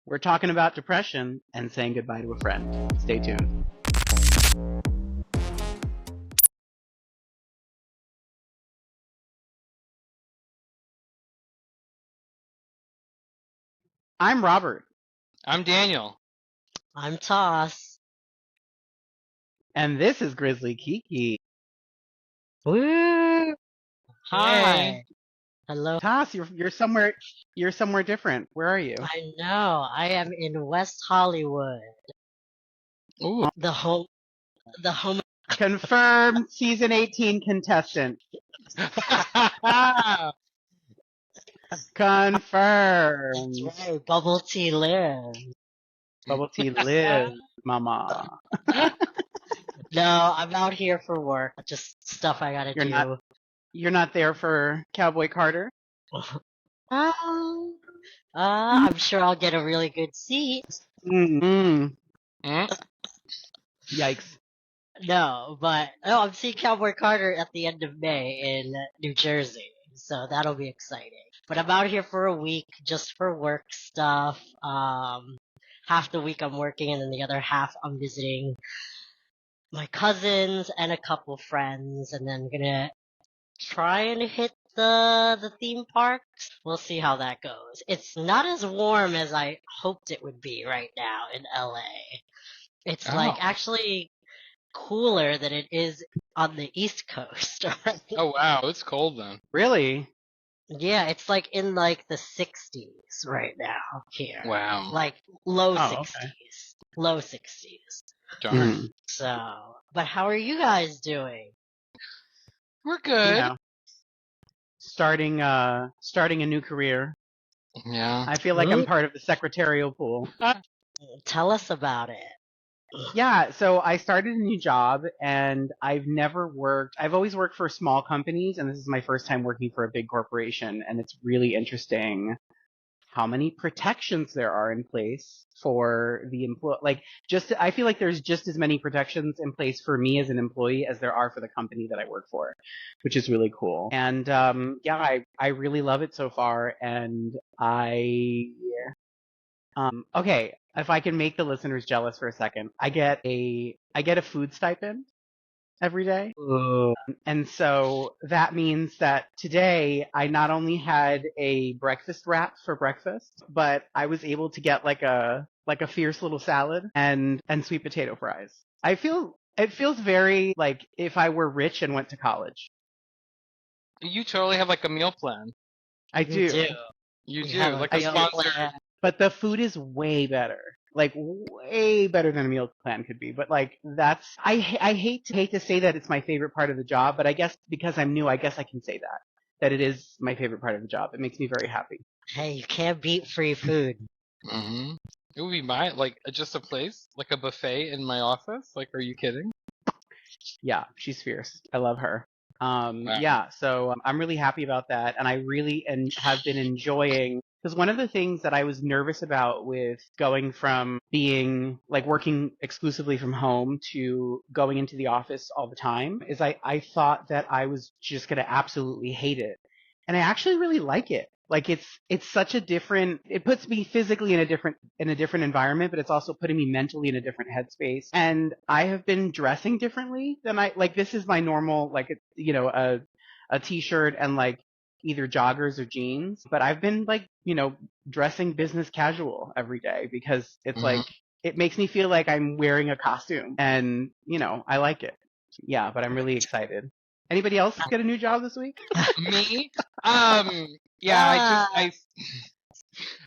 We're talking about depression and saying goodbye to a friend. Stay tuned. I'm Robert, I'm Daniel. I'm Toss. and this is Grizzly Kiki. Woo! Hi. Hey. Hello. Toss, you're somewhere different. Where are you? I know. I am in West Hollywood. Ooh. The home. The home. Confirmed season 18 contestant. Confirmed. That's right. Bubble tea live. Bubble tea live, mama. No, I'm out here for work. Just stuff I gotta You're do. You're not there for Cowboy Carter? I'm sure I'll get a really good seat. Mm-hmm. Mm. Yikes. No, I'm seeing Cowboy Carter at the end of May in New Jersey, so that'll be exciting. But I'm out here for a week just for work stuff. Half the week I'm working, and then the other half I'm visiting my cousins and a couple friends, and then gonna try and hit the theme parks. We'll see how that goes. It's not as warm as I hoped it would be right now in LA. It's like Oh. actually cooler than it is on the East Coast. Oh wow, it's cold then. Really? Yeah, it's like in like the 60s right now here. Wow. Like low Oh, 60s. okay. Low 60s. Darn. Mm. So, but how are you guys doing? We're You good. know, starting a new career. Yeah. I feel like I'm Ooh. part of the secretarial pool. Tell us about it. Yeah, so I started a new job and I've always worked for small companies, and this is my first time working for a big corporation, and it's really interesting how many protections there are in place for the employee. I feel like there's just as many protections in place for me as an employee as there are for the company that I work for, which is really cool. And yeah, I really love it so far, and okay, if I can make the listeners jealous for a second, I get a food stipend every day. Ooh. And so that means that today I not only had a breakfast wrap for breakfast, but I was able to get like a fierce little salad and sweet potato fries. It feels very like if I were rich and went to college. You totally have like a meal plan. I You do. do. You You do. have Like a a meal sponsor. plan. But the food is way better. Like way better than a meal plan could be. But like I hate to say that it's my favorite part of the job, but I guess because I'm new, I guess I can say that it is my favorite part of the job. It makes me very happy. Hey, you can't beat free food. Mm-hmm. It would be just a place, like a buffet in my office. Like, are you kidding? Yeah, she's fierce. I love her. Wow. Yeah, so I'm really happy about that, and I really have been enjoying, because one of the things that I was nervous about with going from being like working exclusively from home to going into the office all the time is I thought that I was just gonna absolutely hate it, and I actually really like it. Like it's such a different, it puts me physically in a different environment, but it's also putting me mentally in a different headspace. And I have been dressing differently than this is my normal, like, a t-shirt and like either joggers or jeans, but I've been like, dressing business casual every day because it's Mhm. like, it makes me feel like I'm wearing a costume and, I like it. Yeah, but I'm really excited. Anybody else get a new job this week? Me? Ah.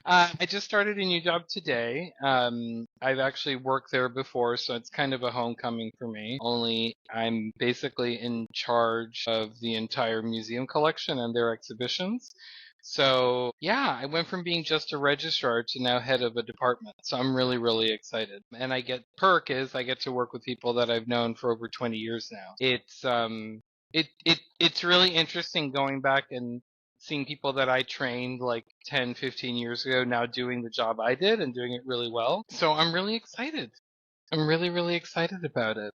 I just started a new job today. I've actually worked there before, so it's kind of a homecoming for me. Only I'm basically in charge of the entire museum collection and their exhibitions. So yeah, I went from being just a registrar to now head of a department. So I'm really, really excited. And I get to work with people that I've known for over 20 years now. It's really interesting going back and seeing people that I trained like 10, 15 years ago now doing the job I did and doing it really well. So I'm really excited. I'm really, really excited about it.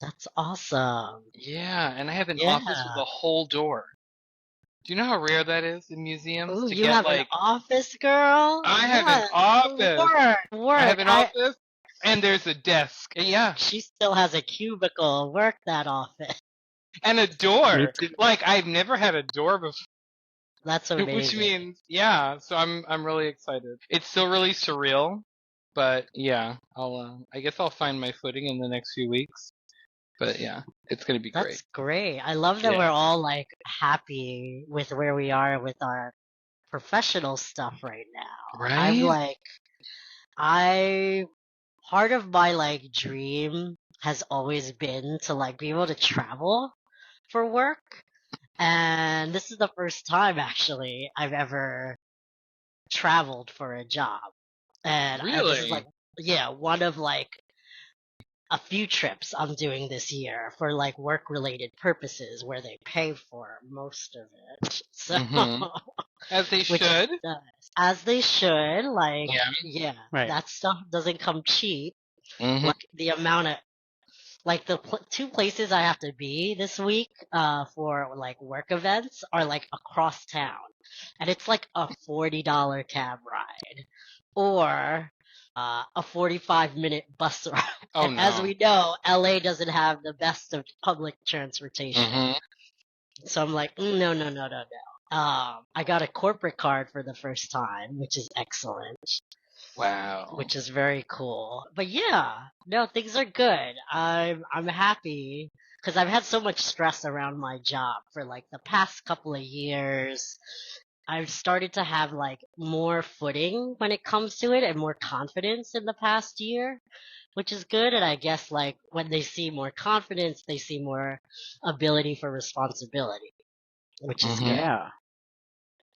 That's awesome. Yeah, and I have an Yeah. office with a whole door. Do you know how rare that is in museums Ooh, to you get have an like office, girl? I have Yeah. an office. I Work. have an office and there's a desk. Yeah. She still has a cubicle. Work that office. And a Me door. too. Like I've never had a door before. That's Which amazing. means yeah, so I'm really excited. It's still really surreal, but yeah, I'll I guess I'll find my footing in the next few weeks. But yeah, it's gonna be great. That's great. I love that Yeah. we're all like happy with where we are with our professional stuff right now. I'm Right? like, I part of my like dream has always been to like be able to travel for work. And this is the first time actually I've ever traveled for a job. And this is like, Really? yeah, one of like a few trips I'm doing this year for like work related purposes where they pay for most of it. So, Mhm. As they which is should. nice. As they should, like, Yeah. yeah, Right. that stuff doesn't come cheap. Mhm. Like the amount of like the two places I have to be this week for like work events are like across town, and it's like a $40 cab ride or a 45-minute bus ride. Oh And as no. we know, LA doesn't have the best of public transportation, Mhm. so I'm like, no, no, no, no, no. I got a corporate card for the first time, which is excellent, Wow. which is very cool. But yeah, no, things are good. I'm happy because I've had so much stress around my job for like the past couple of years. I've started to have like more footing when it comes to it and more confidence in the past year, which is good. And I guess like when they see more confidence, they see more ability for responsibility, which is Mhm. good. Yeah.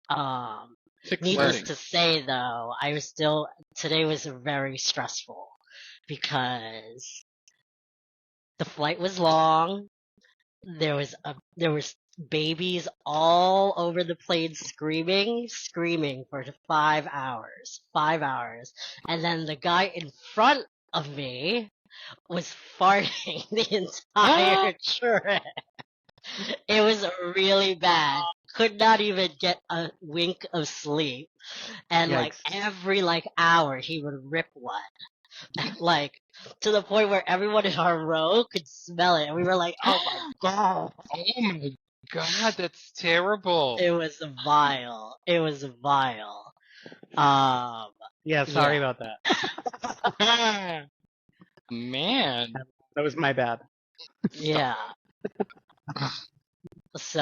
Um, It's Needless exciting. to say, though, I was still today was very stressful because the flight was long. There was babies all over the plane screaming for 5 hours, and then the guy in front of me was farting the entire trip. It was really bad. Could not even get a wink of sleep. And like Yikes. every like hour he would rip one. Like to the point where everyone in our row could smell it. And we were like, oh my god. Oh my god, that's terrible. It was vile. It was vile. Um Yeah, sorry yeah. about that. Man. That was my bad. Yeah. So,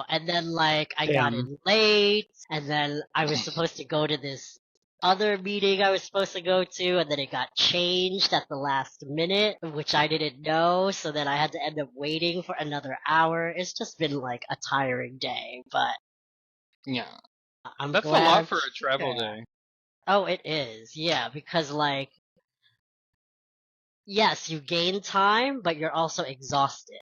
and then like I got Damn. in late, and then I was supposed to go to this other meeting I was supposed to go to, and then it got changed at the last minute, which I didn't know, so then I had to end up waiting for another hour. It's just been like a tiring day, but Yeah. I'm That's a glad lot I'm. for a travel Yeah. day. Oh, it is, yeah, because like, yes, you gain time, but you're also exhausted.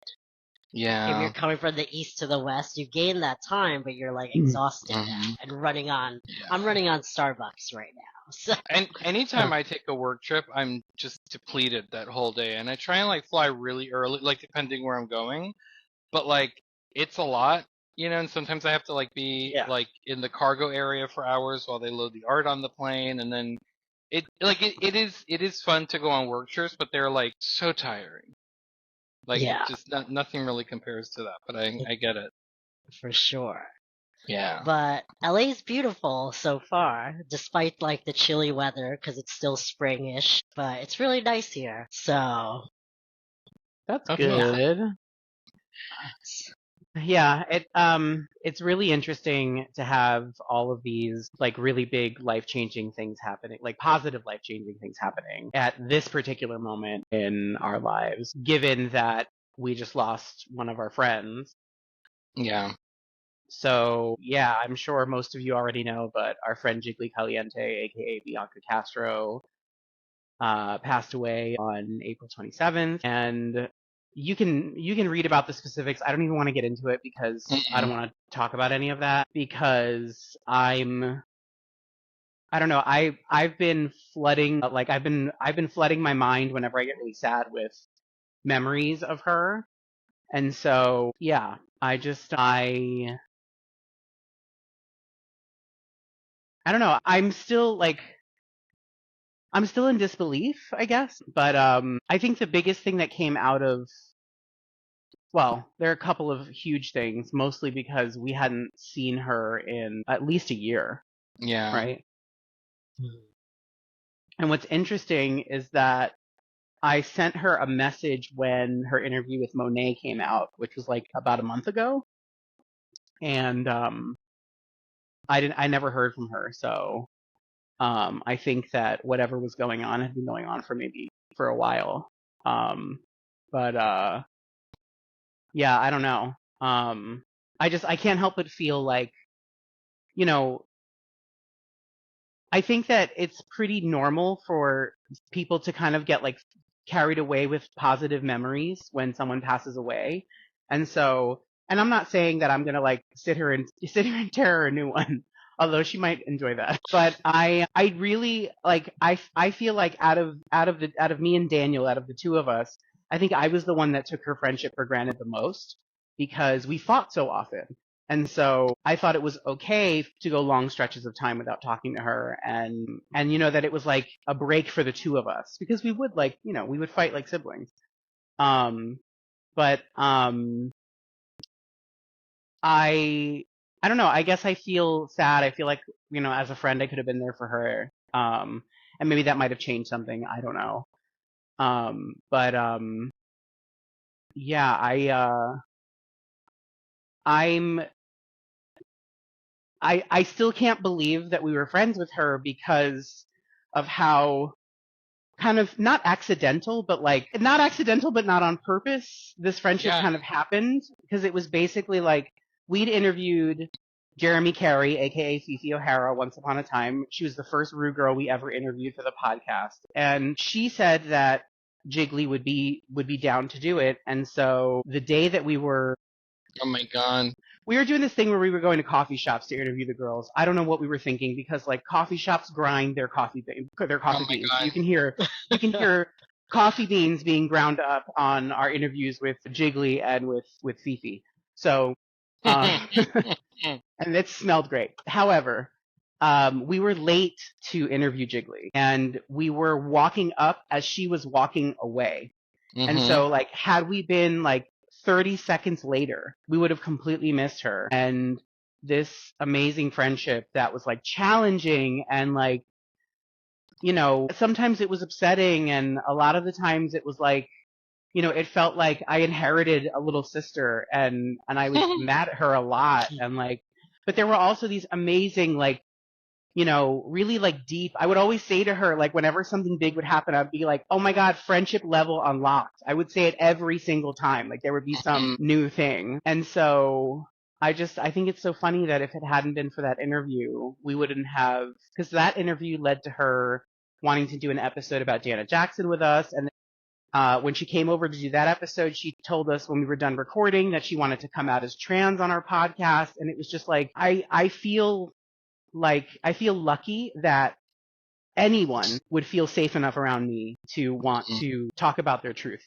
If you're Yeah. coming from the east to the west, you gain that time, but you're like Mhm. exhausted Mhm. and running on. Yeah. I'm running on Starbucks right now. So And anytime I take a work trip, I'm just depleted that whole day. And I try and like fly really early, like depending where I'm going. But like it's a lot, and sometimes I have to like be Yeah. like in the cargo area for hours while they load the art on the plane, and then it is fun to go on work trips, but they're like so tiring. Like yeah, just nothing really compares to that. But I get it. for sure. Yeah. But LA is beautiful so far, despite like the chilly weather, because it's still springish. But it's really nice here. So That's Of yeah, course. good. Yeah, it's really interesting to have all of these like really big life-changing things happening, like positive life-changing things happening at this particular moment in our lives, given that we just lost one of our friends. Yeah. So, yeah, I'm sure most of you already know, but our friend Jiggly Caliente, aka Bianca Castro, passed away on April 27th, and you can read about the specifics. I don't even want to get into it because I don't Mm-mm. want to talk about any of that because I don't know. I've been flooding like I've been flooding my mind whenever I get really sad with memories of her. And so, yeah, I don't know. I'm still like I'm still in disbelief, I guess. But I think the biggest thing that came out of, well, there are a couple of huge things, mostly because we hadn't seen her in at least a year, Yeah. right? And what's interesting is that I sent her a message when her interview with Monet came out, which was like about a month ago, and I never heard from her. So I think that whatever was going on had been going on for a while. Um, but yeah, I don't know. I can't help but feel like, you know, I think that it's pretty normal for people to kind of get like carried away with positive memories when someone passes away. And so, and I'm not saying that I'm going to like sit here and tear her a new one, although she might enjoy that. But I really like, I feel like out of me and Daniel, out of the two of us, I think I was the one that took her friendship for granted the most because we fought so often. And so I thought it was okay to go long stretches of time without talking to her and you know that it was like a break for the two of us because we would like, you know, we would fight like siblings. Um but I don't know, I guess I feel sad. I feel like, you know, as a friend I could have been there for her. And maybe that might have changed something. I don't know. But yeah, I'm I still can't believe that we were friends with her because of how kind of not accidental, but like not accidental, but not on purpose. This friendship Yeah. kind of happened because it was basically like we'd interviewed Jeremy Carey, aka Fifi O'Hara, once upon a time. She was the first Rue girl we ever interviewed for the podcast, and she said that Jiggly would be down to do it. And so the day that Oh my god. we were doing this thing where we were going to coffee shops to interview the girls. I don't know what we were thinking because like coffee shops grind their Oh coffee my beans. god. You can hear coffee beans being ground up on our interviews with Jiggly and with Fifi. So and it smelled great. However, we were late to interview Jiggly and we were walking up as she was walking away. And Mhm. so, like, had we been like 30 seconds later, we would have completely missed her. And this amazing friendship that was like challenging and like, you know, sometimes it was upsetting. And a lot of the times it was like, you know, it felt like I inherited a little sister and I was mad at her a lot. And like, but there were also these amazing, like, you know, really like deep. I would always say to her, like, whenever something big would happen, I'd be like, oh my God, friendship level unlocked. I would say it every single time. Like, there would be some Mhm. new thing. And so I think it's so funny that if it hadn't been for that interview, we wouldn't have, because that interview led to her wanting to do an episode about Janet Jackson with us. And when she came over to do that episode, she told us when we were done recording that she wanted to come out as trans on our podcast. And it was just like, I feel lucky that anyone would feel safe enough around me to want to talk about their truth.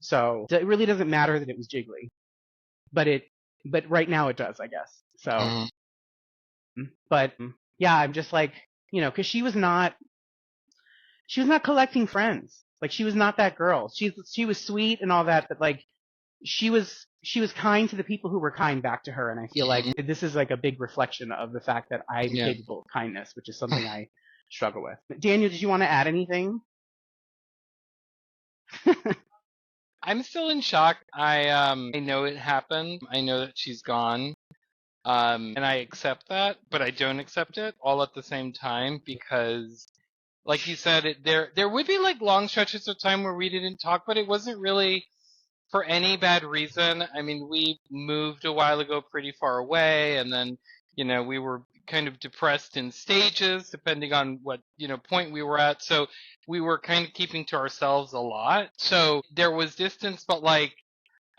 So it really doesn't matter that it was Jiggly, but right now it does, I guess. So, Mhm. but yeah, I'm just like, you know, because she was not collecting friends. Like she was not that girl. She was sweet and all that, but like she was kind to the people who were kind back to her, and I feel like Mhm. this is like a big reflection of the fact that I'm Yeah. capable of kindness, which is something I struggle with. Daniel, did you want to add anything? I'm still in shock. I know it happened. I know that she's gone. And I accept that, but I don't accept it all at the same time because like you said, there would be like long stretches of time where we didn't talk, but it wasn't really for any bad reason. I mean, we moved a while ago pretty far away, and then, you know, we were kind of depressed in stages, depending on what, you know, point we were at. So we were kind of keeping to ourselves a lot. So there was distance, but like,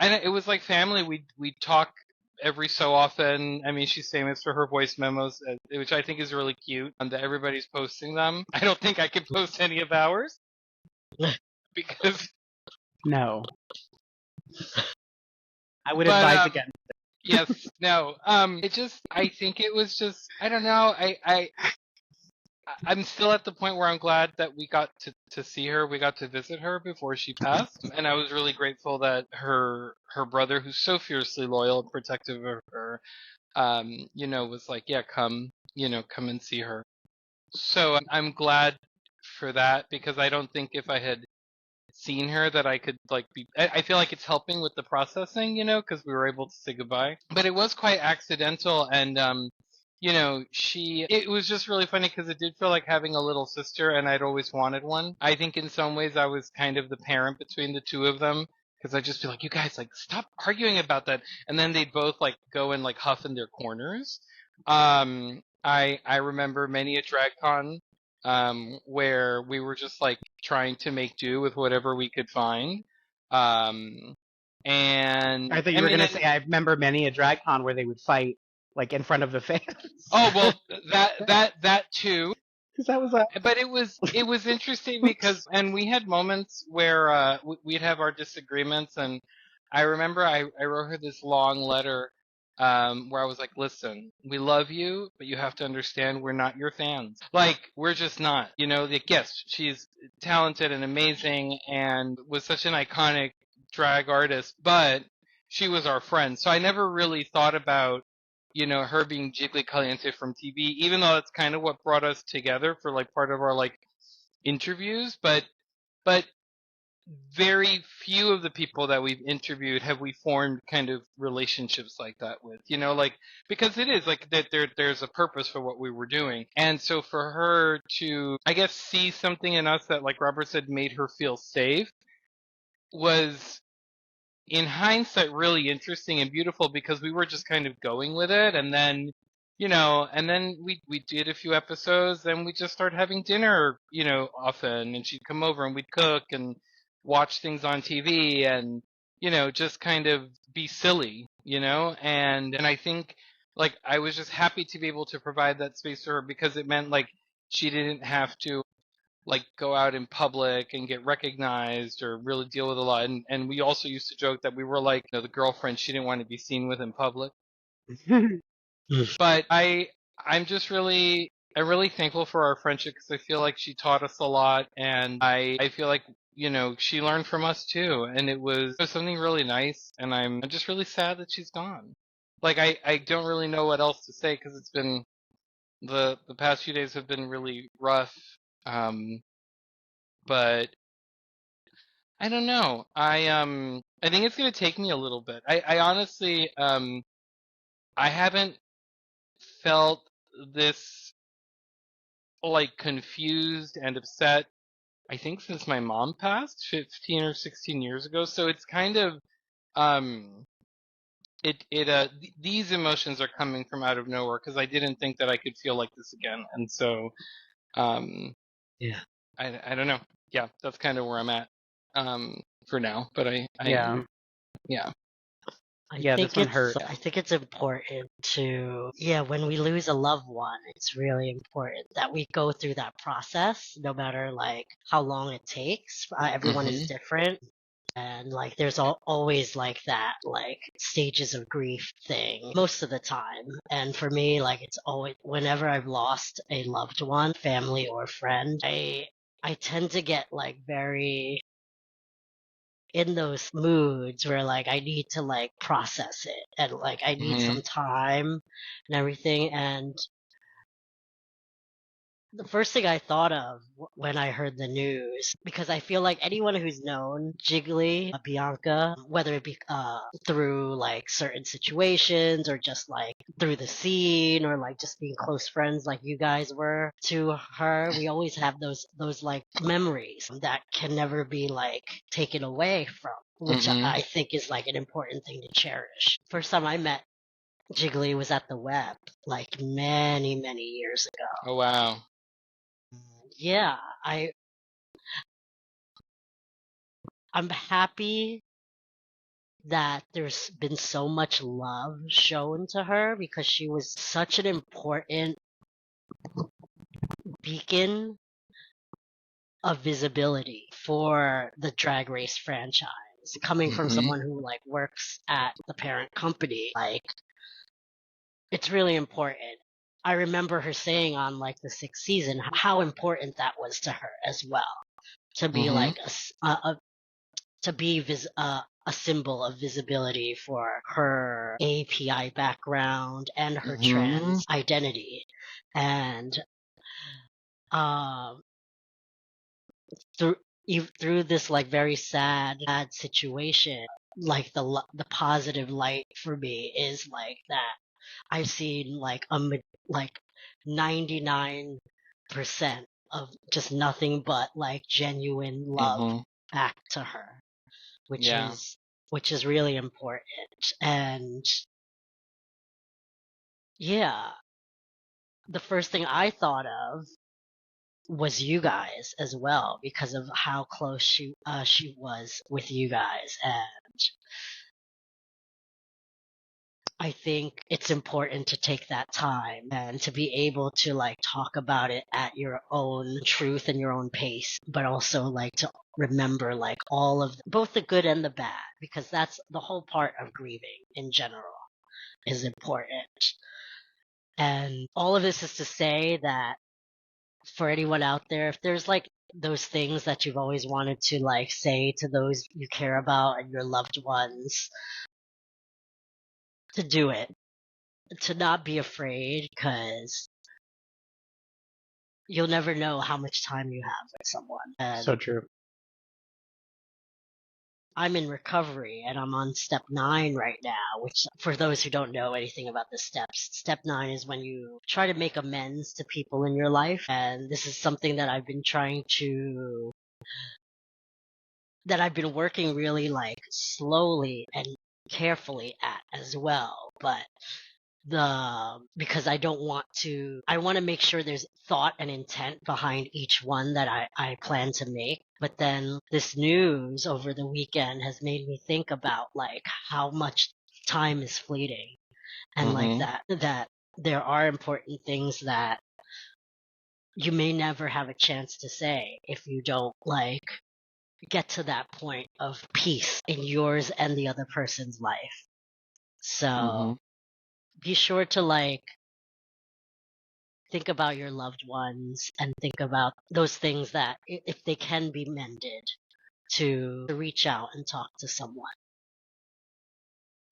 and it was like family. We talk every so often. I mean, she's famous for her voice memos, which I think is really cute, and that everybody's posting them. I don't think I could post any of ours because, No, I would but advise against. yes, no. It just, I think it was just, I don't know. I'm still at the point where I'm glad that we got to see her. We got to visit her before she passed, and I was really grateful that her brother, who's so fiercely loyal and protective of her, was like, yeah, come, come and see her. So I'm glad for that because I don't think if I had seen her that I could like be. I feel like it's helping with the processing, because we were able to say goodbye. But it was quite accidental, and she. It was just really funny because it did feel like having a little sister, and I'd always wanted one. I think in some ways I was kind of the parent between the two of them. Because I'd just be like, you guys, like, stop arguing about that. And then they'd both, like, go and, like, huff in their corners. I remember many a drag con where we were just like trying to make do with whatever we could find. Um, I and thought I you were mean, gonna say I remember many a drag con where they would fight like in front of the fans. oh well, that too. Because that was a But it was interesting because, oops. and we had moments where we'd have our disagreements, and I remember I wrote her this long letter where I was like, listen, we love you, but you have to understand we're not your fans. Like, we're just not. Like, yes, she's talented and amazing and was such an iconic drag artist, but she was our friend. So I never really thought about her being Jiggly Caliente from TV, even though that's kind of what brought us together for like part of our like interviews. But very few of the people that we've interviewed have we formed kind of relationships like that with, like because it is like that there's a purpose for what we were doing. And so for her to, I guess, see something in us that, like Robert said, made her feel safe was in hindsight really interesting and beautiful because we were just kind of going with it, and then we did a few episodes, and we just started having dinner often, and she'd come over and we'd cook and watch things on TV and just kind of be silly, and I think like I was just happy to be able to provide that space for her because it meant like she didn't have to like go out in public and get recognized or really deal with a lot. And we also used to joke that we were like, the girlfriend she didn't want to be seen with in public. But I'm just I'm really thankful for our friendship because I feel like she taught us a lot, and I feel like she learned from us too, and it was something really nice. And I'm just really sad that she's gone. Like I don't really know what else to say because it's been the past few days have been really rough. Um, but I don't know. I think it's gonna take me a little bit. I honestly I haven't felt this like confused and upset, I think, since my mom passed 15 or 16 years ago. So it's kind of um these emotions are coming from out of nowhere because I didn't think that I could feel like this again. And so um Yeah. I don't know. Yeah, that's kind of where I'm at for now. But I Yeah. yeah. Yeah, this one hurt. I think it's important to, yeah, when we lose a loved one, it's really important that we go through that process, no matter like how long it takes. Everyone is Mhm. different. And like, there's always like that, like stages of grief thing most of the time. And for me, like, it's always, whenever I've lost a loved one, family or friend, I tend to get like very in those moods where like I need to like process it and like I need Mhm. some time and everything. And the first thing I thought of when I heard the news, because I feel like anyone who's known Jiggly, Bianca, whether it be through like certain situations or just like through the scene or like just being close friends like you guys were to her, we always have those like memories that can never be like taken away from, which Mhm. I think is like an important thing to cherish. First time I met Jiggly was at the web, like many, many years ago. Oh wow. Yeah, I I'm happy that there's been so much love shown to her because she was such an important beacon of visibility for the Drag Race franchise. Coming from Mhm. someone who like works at the parent company, like it's really important. I remember her saying on like the sixth season how important that was to her as well, to be Mhm. like to be a symbol of visibility for her API background and her Mhm. trans identity. And um, through through this like very sad situation, like the positive light for me is like that I've seen like like 99% of just nothing but like genuine love Mhm. back to her, which Yeah. is which is really important. And yeah, the first thing I thought of was you guys as well because of how close she was with you guys. And I think it's important to take that time and to be able to like talk about it at your own truth and your own pace, but also like to remember like all of both the good and the bad, because that's the whole part of grieving in general is important. And all of this is to say that for anyone out there, if there's like those things that you've always wanted to like say to those you care about and your loved ones, to do it, to not be afraid, because you'll never know how much time you have with someone. So And true. I'm in recovery and I'm on step 9 right now, which for those who don't know anything about the steps, step 9 is when you try to make amends to people in your life. And this is something that I've been working really like slowly and carefully at as well. But because I want to make sure there's thought and intent behind each one that I plan to make. But then this news over the weekend has made me think about like how much time is fleeting, and like Mhm. that there are important things that you may never have a chance to say if you don't like get to that point of peace in yours and the other person's life. So Mhm. be sure to like think about your loved ones and think about those things that if they can be mended, to reach out and talk to someone.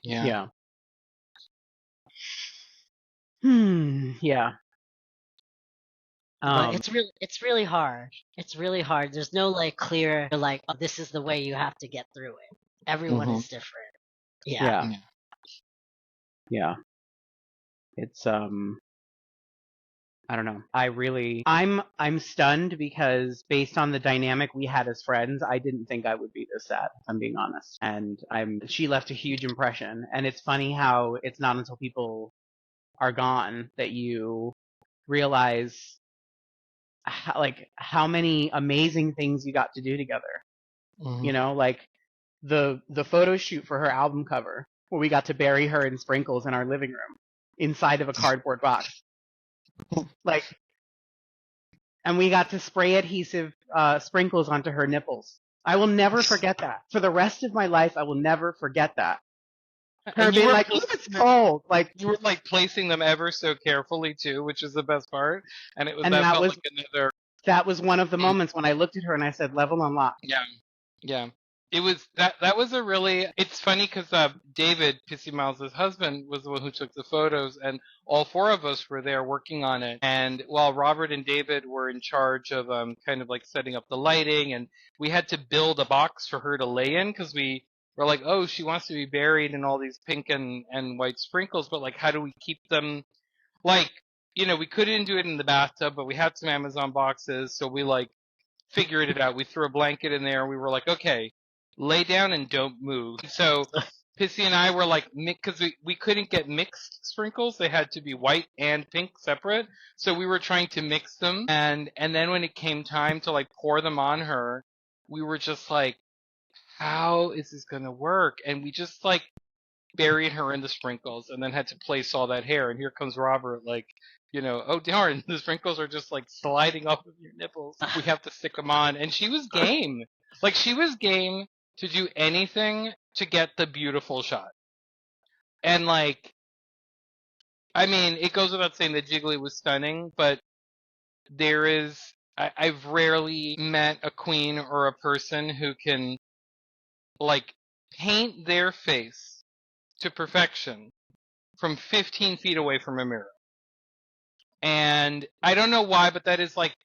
Yeah. Yeah. Yeah. But Um, it's really hard. It's really hard. There's no like clear like, oh, this is the way you have to get through it. Everyone Mhm. is different. Yeah. yeah. Yeah. Yeah. It's I don't know. I'm stunned because based on the dynamic we had as friends, I didn't think I would be this sad, if I'm being honest. And she left a huge impression. And it's funny how it's not until people are gone that you realize how many amazing things you got to do together. You Mhm. know, like the photo shoot for her album cover where we got to bury her in sprinkles in our living room inside of a cardboard box. Like, and we got to spray adhesive sprinkles onto her nipples. I will never forget that. For the rest of my life, I will never forget that. Her And being like, "Ooh, it's cold." Like, you were like placing them ever so carefully too, which is the best part. And it was and that felt like another. that was one of the moments when I looked at her and I said, "Level unlocked." Yeah. Yeah. It was that was a really it's funny because David Pissy Miles' husband was the one who took the photos, and all four of us were there working on it. And while Robert and David were in charge of kind of like setting up the lighting, and we had to build a box for her to lay in because we were like, oh, she wants to be buried in all these pink and white sprinkles, but like how do we keep them like, we couldn't do it in the bathtub, but we had some Amazon boxes, so we like figured it out. We threw a blanket in there. We were like, okay, lay down and don't move. So Pissy and I were like, because we couldn't get mixed sprinkles. They had to be white and pink separate. So we were trying to mix them. And then when it came time to like pour them on her, we were just like, how is this going to work? And we just like buried her in the sprinkles and then had to place all that hair. And here comes Robert, like, oh darn, the sprinkles are just like sliding off of your nipples. We have to stick them on. And she was game. Like, she was game to do anything to get the beautiful shot. And like, I mean, it goes without saying that Jiggly was stunning, but I've rarely met a queen or a person who can, like, paint their face to perfection from 15 feet away from a mirror. And I don't know why, but that is like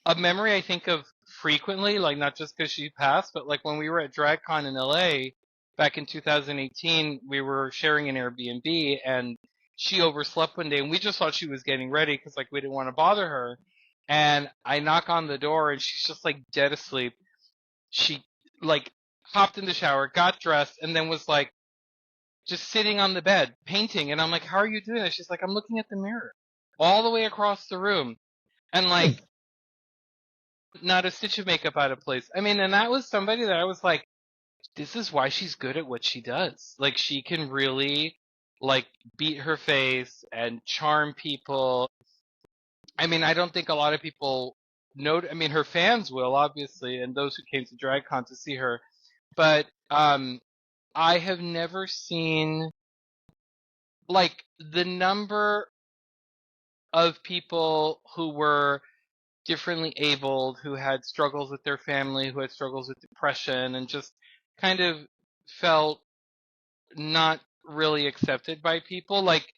a memory I think of frequently, like not just because she passed, but like when we were at DragCon in LA back in 2018, we were sharing an Airbnb and she overslept one day and we just thought she was getting ready because like we didn't want to bother her. And I knock on the door and she's just like dead asleep. She like hopped in the shower, got dressed, and then was like just sitting on the bed painting. And I'm like, how are you doing this? She's like, I'm looking at the mirror all the way across the room. And like, not a stitch of makeup out of place. I mean, and that was somebody that I was like, this is why she's good at what she does. Like, she can really, like, beat her face and charm people. I mean, I don't think a lot of people know. I mean, her fans will, obviously, and those who came to DragCon to see her. But I have never seen, like, the number of people who were differently abled, who had struggles with their family, who had struggles with depression, and just kind of felt not really accepted by people. Like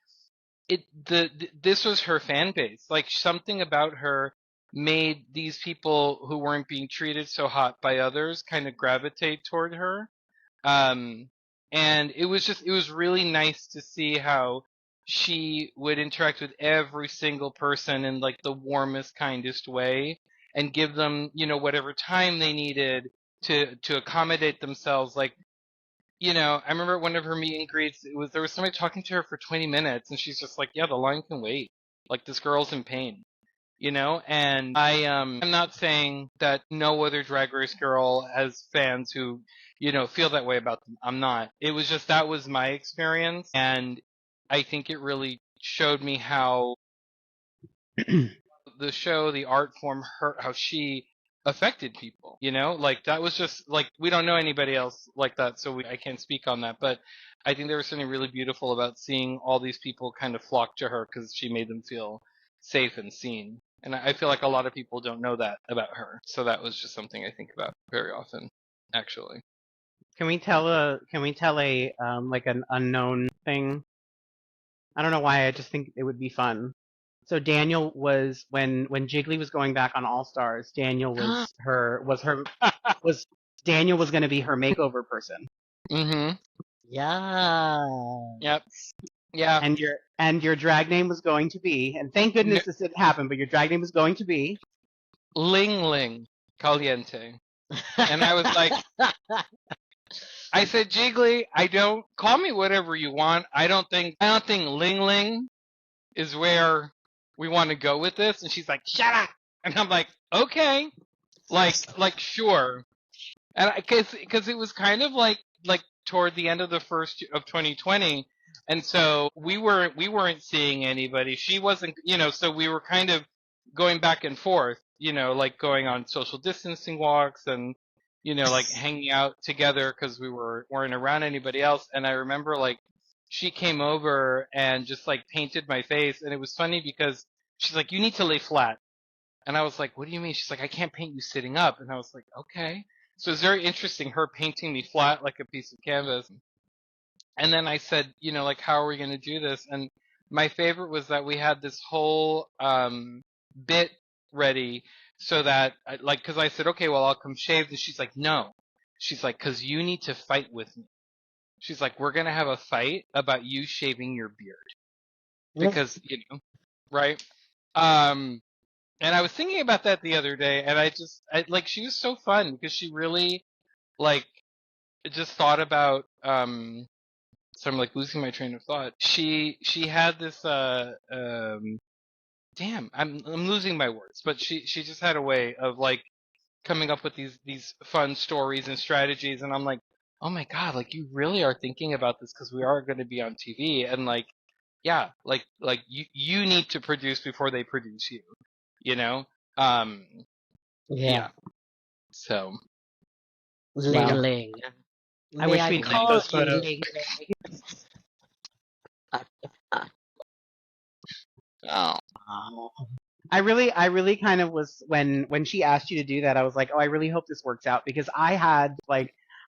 this was her fan base. Like something about her made these people who weren't being treated so hot by others kind of gravitate toward her. Um, and it was really nice to see how she would interact with every single person in like the warmest, kindest way and give them, whatever time they needed to accommodate themselves. Like, I remember one of her meet and greets, there was somebody talking to her for 20 minutes and she's just like, yeah, the line can wait. Like this girl's in pain. And I'm not saying that no other Drag Race girl has fans who, feel that way about them. I'm not. It was just that was my experience, and I think it really showed me how the show, the art form, how she affected people. Like that was just like we don't know anybody else like that, so I can't speak on that. But I think there was something really beautiful about seeing all these people kind of flock to her because she made them feel safe and seen. And I feel like a lot of people don't know that about her. So that was just something I think about very often, actually. Can we tell a like an unknown thing? I don't know why. I just think it would be fun. So Daniel was when Jiggly was going back on All Stars. Daniel was Daniel was going to be her makeover person. Mm-hmm. Yeah. Yep. Yeah. And your drag name was going to be, and thank goodness this didn't happen, but your drag name was going to be Ling Ling Caliente. And I was like, I said, Jiggly, I don't call me whatever you want. I don't think Ling Ling is where we want to go with this. And she's like, shut up. And I'm like, okay, like sure. And because it was kind of like toward the end of the first of 2020, and so we weren't seeing anybody. She wasn't, so we were kind of going back and forth, like going on social distancing walks and like hanging out together because we weren't around anybody else. And I remember like she came over and just like painted my face, and it was funny because she's like, you need to lay flat. And I was like, what do you mean? She's like, I can't paint you sitting up. And I was like, okay. So it's very interesting, her painting me flat like a piece of canvas. And then I said, like, how are we going to do this? And my favorite was that we had this whole bit ready so that, because I said, okay, well, I'll come shave. And she's like, no. She's like, because you need to fight with me. She's like, we're going to have a fight about you shaving your beard. Because, right? And I was thinking about that the other day, and she was so fun because she really, like, just thought about, so I'm like losing my train of thought. She had this, damn, I'm losing my words, but she just had a way of like coming up with these fun stories and strategies, and I'm like, oh my god, like you really are thinking about this because we are going to be on TV, and like, yeah, like you need to produce before they produce you. Yeah. So Ling Wow. Ling. I May wish I we'd seen call those you photos. Ling Ling? Oh. I really kind of was when she asked you to do that. I was like, oh, I really hope this works out because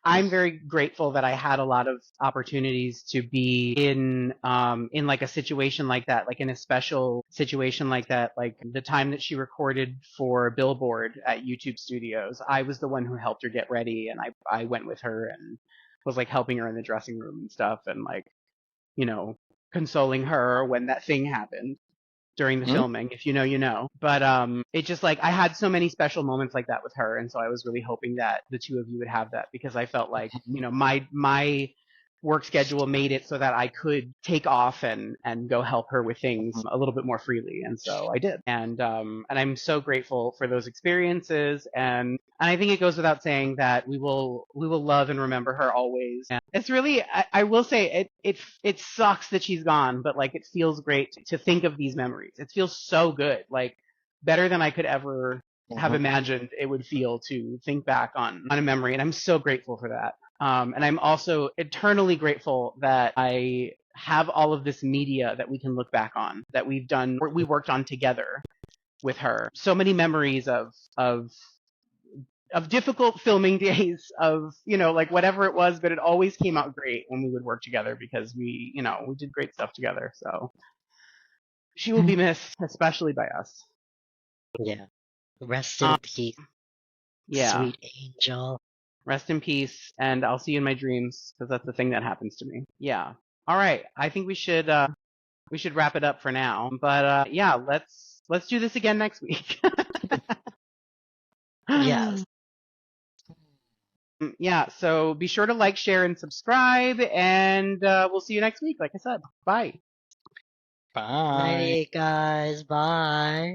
I'm very grateful that I had a lot of opportunities to be in like a situation like that, like in a special situation like that, like the time that she recorded for Billboard at YouTube Studios. I was the one who helped her get ready, and I went with her and was like helping her in the dressing room and stuff, and like you know consoling her when that thing happened during the Hmm? filming. If you know, you know. But it just like I had so many special moments like that with her, and so I was really hoping that the two of you would have that because I felt like my work schedule made it so that I could take off and go help her with things a little bit more freely, and so I did. And I'm so grateful for those experiences, and I think it goes without saying that we will love and remember her always. And it's really I will say it sucks that she's gone, but like it feels great to think of these memories. It feels so good, like better than I could ever have imagined it would feel to think back on a memory, and I'm so grateful for that. And I'm also eternally grateful that I have all of this media that we can look back on, that we worked on together with her. So many memories of difficult filming days of like whatever it was, but it always came out great when we would work together because we did great stuff together. So she will be missed, especially by us. Yeah. Rest in Um, peace, yeah, sweet angel. rest in peace, and I'll see you in my dreams because that's the thing that happens to me. Yeah. All right, I think we should wrap it up for now. But yeah, let's do this again next week. Yes. Yeah, so be sure to like, share, and subscribe, and we'll see you next week. Like I said, bye. Bye. Nighty, guys. Bye.